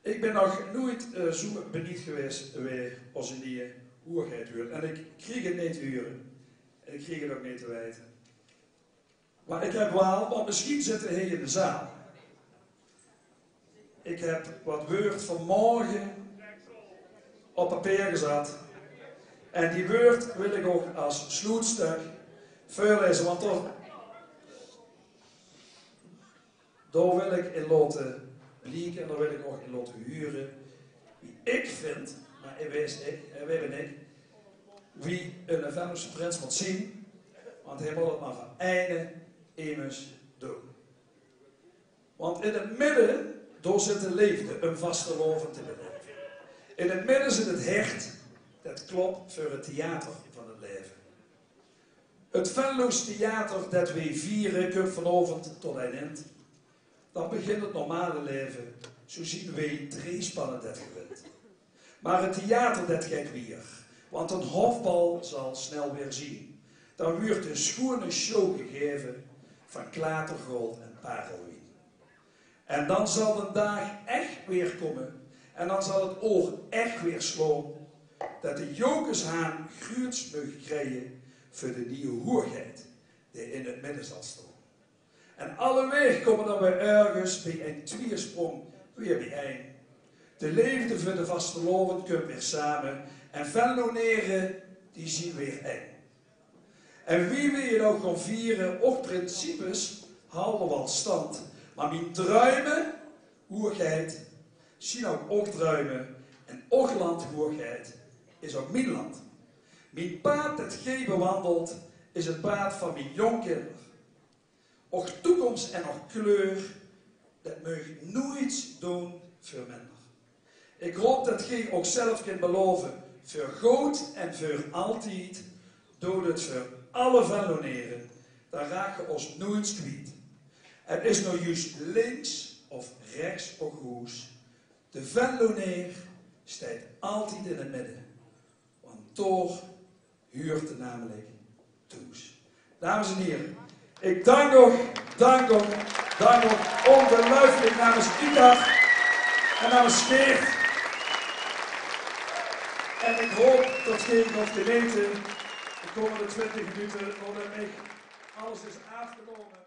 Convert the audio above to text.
Ik ben nog nooit zo benieuwd geweest weer als in die hoerheid huur. En ik kreeg het niet te huren. En ik kreeg het ook niet te weten. Maar ik heb wel, want misschien zitten hij in de zaal. Ik heb wat woord vanmorgen op papier gezet. En die woord wil ik ook als sloetstuk voorlezen, want daar wil ik in laten lieken en daar wil ik ook in laten huren wie ik vind, maar wij ben ik, wie een Venlose prins moet zien, want hij moet het maar van einde immers doen. Want in het midden, daar zit de liefde, een vaste loven te beleven. In het midden zit het hart, dat klopt voor het theater van het leven. Het Venlose theater dat wij vieren, komt vanavond tot een eind. Dan begint het normale leven, zo zien wij drie spannen dat gewint. Maar het theater dat gaat weer, want een hofbal zal snel weer zien. Dan wordt een schone show gegeven van klatergold en parelwien. En dan zal de dag echt weer komen en dan zal het oog echt weer slaan dat de jokershaan gruuts mag krijgen voor de nieuwe hoerheid die in het midden zal staan. En alleweg komen dan weer ergens bij een tweesprong weer bijeen. De liefde voor de vasteloven komt weer samen en Venloneren die zien weer één. En wie wil je nou gaan vieren, ook principes houden wel stand. Maar mijn druimen, hoerheid, zien ook druimen en ook land hoerheid is ook mijn land. Mijn paard dat gij bewandelt is het paard van mijn jongkinder. Och toekomst en och kleur, dat mag nooit doen voor minder. Ik hoop dat gij ook zelf kunt beloven, voor goed en voor altijd, doe het voor alle Venloneren, dan raak je ons nooit kwijt. Het is nou juist links of rechts of goes, de Venloneer staat altijd in het midden, want toch huurt het namelijk toes. Dames en heren, ik dank ook ongelooflijk namens Ida en namens Geert. En ik hoop dat Geert nog te weten de komende 20 minuten, omdat alles is afgekomen.